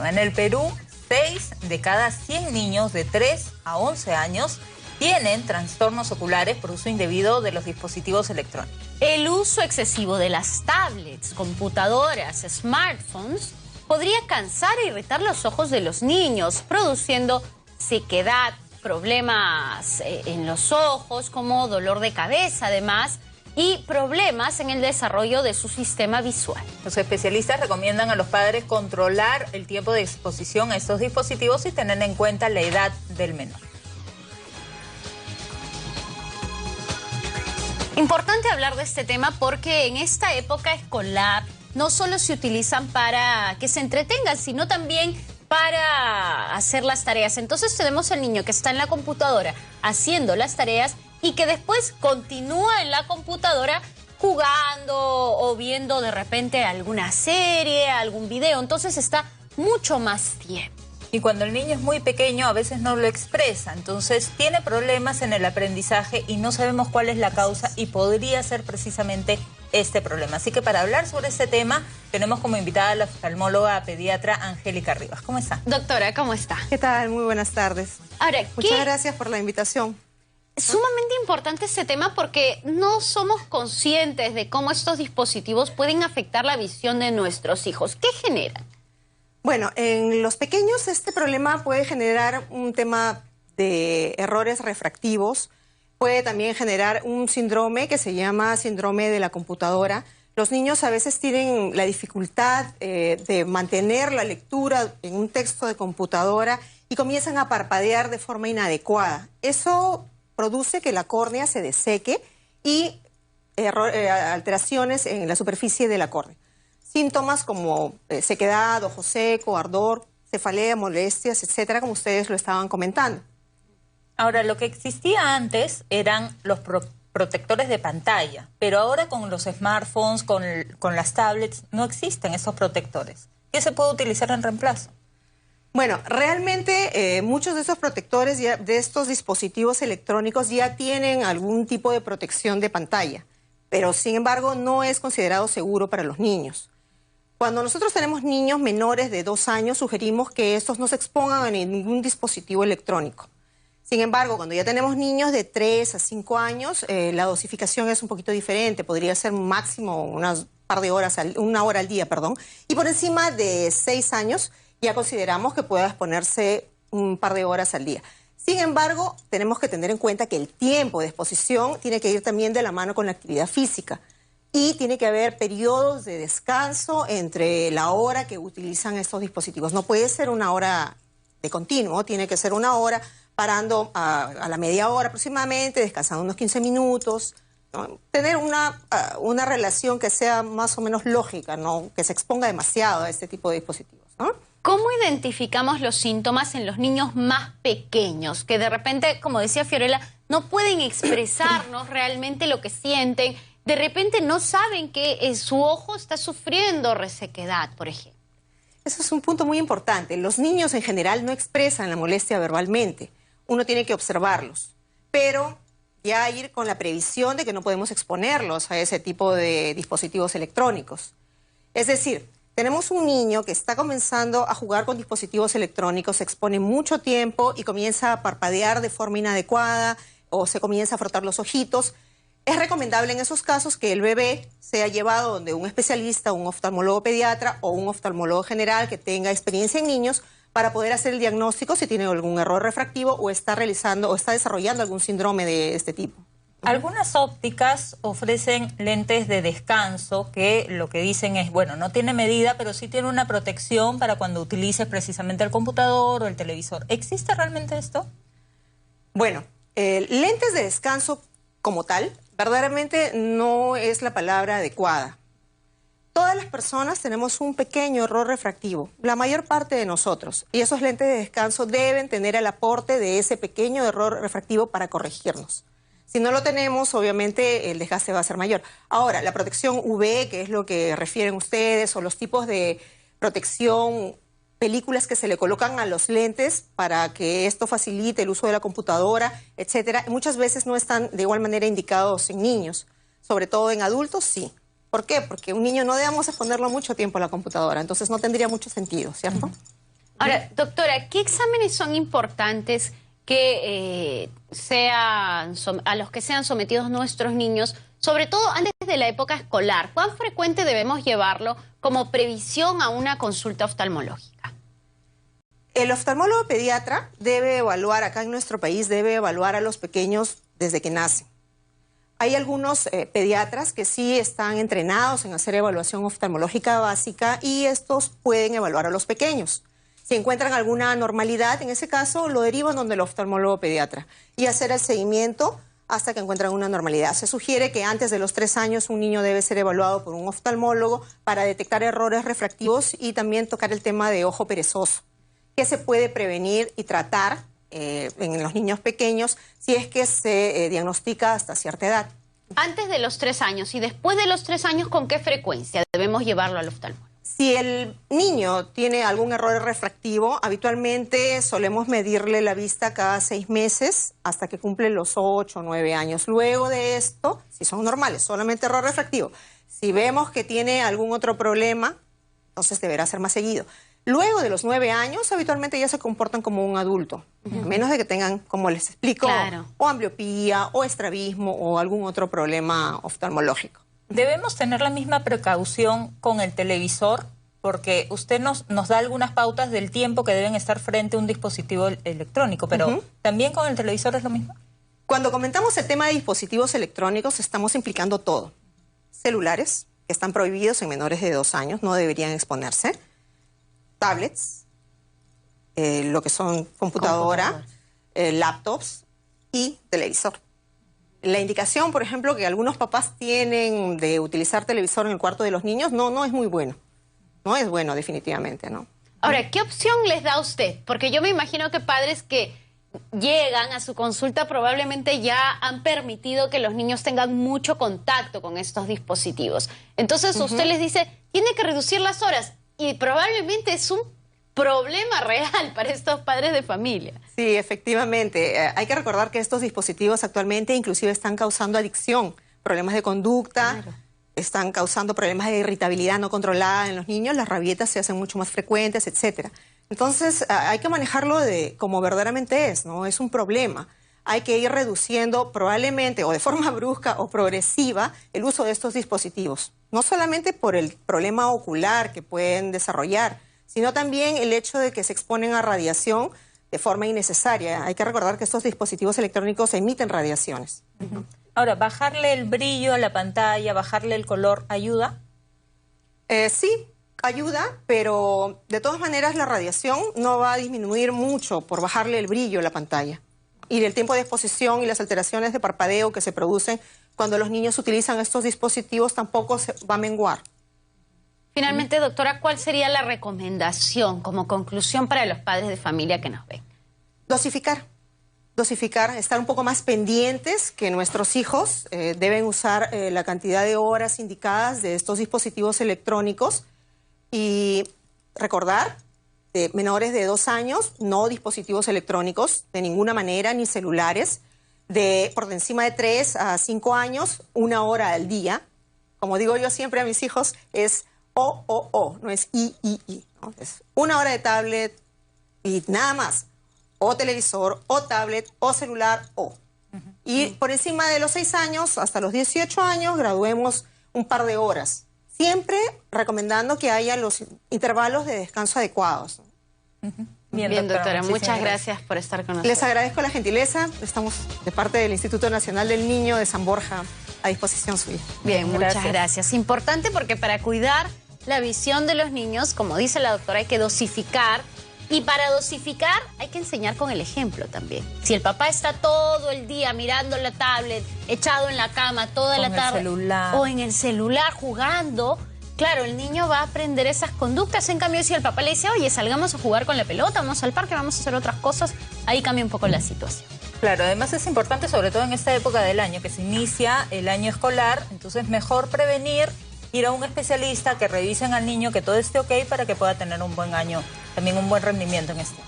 En el Perú, 6 de cada 100 niños de 3 a 11 años tienen trastornos oculares por uso indebido de los dispositivos electrónicos. El uso excesivo de las tablets, computadoras, smartphones podría cansar e irritar los ojos de los niños, produciendo sequedad, problemas en los ojos, como dolor de cabeza además, y problemas en el desarrollo de su sistema visual. Los especialistas recomiendan a los padres controlar el tiempo de exposición a estos dispositivos y tener en cuenta la edad del menor. Importante hablar de este tema porque en esta época escolar no solo se utilizan para que se entretengan, sino también para hacer las tareas. Entonces tenemos al niño que está en la computadora haciendo las tareas y que después continúa en la computadora jugando o viendo de repente alguna serie, algún video. Entonces está mucho más tiempo. Y cuando el niño es muy pequeño a veces no lo expresa, entonces tiene problemas en el aprendizaje y no sabemos cuál es la causa y podría ser precisamente este problema. Así que para hablar sobre este tema tenemos como invitada a la oftalmóloga pediatra Angélica Rivas. ¿Cómo está? Doctora, ¿cómo está? ¿Qué tal? Muy buenas tardes. Ahora, Muchas gracias por la invitación. Sumamente importante este tema porque no somos conscientes de cómo estos dispositivos pueden afectar la visión de nuestros hijos. ¿Qué generan? Bueno, en los pequeños este problema puede generar un tema de errores refractivos, puede también generar un síndrome que se llama síndrome de la computadora. Los niños a veces tienen la dificultad de mantener la lectura en un texto de computadora y comienzan a parpadear de forma inadecuada. Eso produce que la córnea se deseque y alteraciones en la superficie de la córnea. Síntomas como sequedad, ojo seco, ardor, cefalea, molestias, etcétera, como ustedes lo estaban comentando. Ahora, lo que existía antes eran los protectores de pantalla, pero ahora con los smartphones, con las tablets, no existen esos protectores. ¿Qué se puede utilizar en reemplazo? Bueno, realmente muchos de esos protectores, de estos dispositivos electrónicos, ya tienen algún tipo de protección de pantalla, pero sin embargo no es considerado seguro para los niños. Cuando nosotros tenemos niños menores de 2 años, sugerimos que estos no se expongan a ningún dispositivo electrónico. Sin embargo, cuando ya tenemos niños de 3 a 5 años, la dosificación es un poquito diferente. Podría ser máximo unas par de horas, una hora al día, perdón. Y por encima de 6 años, ya consideramos que pueda exponerse un par de horas al día. Sin embargo, tenemos que tener en cuenta que el tiempo de exposición tiene que ir también de la mano con la actividad física. Y tiene que haber periodos de descanso entre la hora que utilizan estos dispositivos. No puede ser una hora de continuo, tiene que ser una hora parando a la media hora aproximadamente, descansando unos 15 minutos. ¿No? Tener una relación que sea más o menos lógica, no que se exponga demasiado a este tipo de dispositivos, ¿no? ¿Cómo identificamos los síntomas en los niños más pequeños? Que de repente, como decía Fiorella, no pueden expresarnos realmente lo que sienten. De repente no saben que su ojo está sufriendo resequedad, por ejemplo. Eso es un punto muy importante. Los niños en general no expresan la molestia verbalmente. Uno tiene que observarlos. Pero ya ir con la previsión de que no podemos exponerlos a ese tipo de dispositivos electrónicos. Es decir, tenemos un niño que está comenzando a jugar con dispositivos electrónicos, se expone mucho tiempo y comienza a parpadear de forma inadecuada o se comienza a frotar los ojitos. Es recomendable en esos casos que el bebé sea llevado donde un especialista, un oftalmólogo pediatra o un oftalmólogo general que tenga experiencia en niños para poder hacer el diagnóstico si tiene algún error refractivo o está realizando o está desarrollando algún síndrome de este tipo. Algunas ópticas ofrecen lentes de descanso que lo que dicen es, bueno, no tiene medida, pero sí tiene una protección para cuando utilices precisamente el computador o el televisor. ¿Existe realmente esto? Bueno, lentes de descanso como tal, verdaderamente no es la palabra adecuada. Todas las personas tenemos un pequeño error refractivo, la mayor parte de nosotros, y esos lentes de descanso deben tener el aporte de ese pequeño error refractivo para corregirnos. Si no lo tenemos, obviamente el desgaste va a ser mayor. Ahora, la protección UV, que es lo que refieren ustedes, o los tipos de protección, películas que se le colocan a los lentes para que esto facilite el uso de la computadora, etcétera, muchas veces no están de igual manera indicados en niños, sobre todo en adultos sí. ¿Por qué? Porque un niño no debemos exponerlo mucho tiempo a la computadora, entonces no tendría mucho sentido, ¿cierto? Ahora, doctora, ¿qué exámenes son importantes que a los que sean sometidos nuestros niños, sobre todo antes de la época escolar? ¿Cuán frecuente debemos llevarlo como previsión a una consulta oftalmológica? El oftalmólogo pediatra debe evaluar, acá en nuestro país, debe evaluar a los pequeños desde que nacen. Hay algunos pediatras que sí están entrenados en hacer evaluación oftalmológica básica y estos pueden evaluar a los pequeños. Si encuentran alguna anormalidad, en ese caso lo derivan donde el oftalmólogo pediatra y hacer el seguimiento hasta que encuentran una normalidad. Se sugiere que antes de los 3 años un niño debe ser evaluado por un oftalmólogo para detectar errores refractivos y también tocar el tema de ojo perezoso, que se puede prevenir y tratar en los niños pequeños si es que se diagnostica hasta cierta edad. Antes de los 3 años y después de los 3 años, ¿con qué frecuencia debemos llevarlo al oftalmólogo? Si el niño tiene algún error refractivo, habitualmente solemos medirle la vista cada 6 meses hasta que cumple los 8 o 9 años. Luego de esto, si son normales, solamente error refractivo. Si vemos que tiene algún otro problema, entonces deberá ser más seguido. Luego de los 9 años, habitualmente ya se comportan como un adulto, a menos de que tengan, como les explico, claro, o ambliopía, o estrabismo, o algún otro problema oftalmológico. ¿Debemos tener la misma precaución con el televisor? Porque usted nos da algunas pautas del tiempo que deben estar frente a un dispositivo electrónico, pero ¿también con el televisor es lo mismo? Cuando comentamos el tema de dispositivos electrónicos, estamos implicando todo. Celulares, que están prohibidos en menores de 2 años, no deberían exponerse. Tablets, lo que son computadora, laptops y televisor. La indicación, por ejemplo, que algunos papás tienen de utilizar televisor en el cuarto de los niños, no es muy bueno. No es bueno, definitivamente, ¿no? Ahora, ¿qué opción les da a usted? Porque yo me imagino que padres que llegan a su consulta probablemente ya han permitido que los niños tengan mucho contacto con estos dispositivos. Entonces usted les dice, tiene que reducir las horas. Y probablemente es un problema real para estos padres de familia. Sí, efectivamente. Hay que recordar que estos dispositivos actualmente inclusive están causando adicción, problemas de conducta, claro, están causando problemas de irritabilidad no controlada en los niños, las rabietas se hacen mucho más frecuentes, etcétera. Entonces hay que manejarlo como verdaderamente es, ¿no? Es un problema. Hay que ir reduciendo probablemente o de forma brusca o progresiva el uso de estos dispositivos. No solamente por el problema ocular que pueden desarrollar, sino también el hecho de que se exponen a radiación de forma innecesaria. Hay que recordar que estos dispositivos electrónicos emiten radiaciones. Ahora, ¿bajarle el brillo a la pantalla, bajarle el color, ayuda? Sí, ayuda, pero de todas maneras la radiación no va a disminuir mucho por bajarle el brillo a la pantalla. Y el tiempo de exposición y las alteraciones de parpadeo que se producen cuando los niños utilizan estos dispositivos tampoco se va a menguar. Finalmente, doctora, ¿cuál sería la recomendación como conclusión para los padres de familia que nos ven? Dosificar. Dosificar, estar un poco más pendientes que nuestros hijos deben usar la cantidad de horas indicadas de estos dispositivos electrónicos y recordar, de menores de 2 años, no dispositivos electrónicos de ninguna manera, ni celulares, por encima de 3 a 5 años, 1 hora al día. Como digo yo siempre a mis hijos, es O, no es I, ¿no? Es 1 hora de tablet y nada más. O televisor, o tablet, o celular, o. Y por encima de los 6 años, hasta los 18 años, graduemos un par de horas. Siempre recomendando que haya los intervalos de descanso adecuados. Bien, doctora, muchas gracias por estar con nosotros. Les agradezco la gentileza. Estamos de parte del Instituto Nacional del Niño de San Borja a disposición suya. Bien, muchas gracias. Importante porque para cuidar la visión de los niños, como dice la doctora, hay que dosificar. Y para dosificar hay que enseñar con el ejemplo también. Si el papá está todo el día mirando la tablet, echado en la cama toda la tarde, o en el celular jugando, claro, el niño va a aprender esas conductas. En cambio, si el papá le dice, oye, salgamos a jugar con la pelota, vamos al parque, vamos a hacer otras cosas, ahí cambia un poco la situación. Claro, además es importante, sobre todo en esta época del año, que se inicia el año escolar, entonces mejor prevenir, ir a un especialista, que revisen al niño, que todo esté ok para que pueda tener un buen año, también un buen rendimiento en este.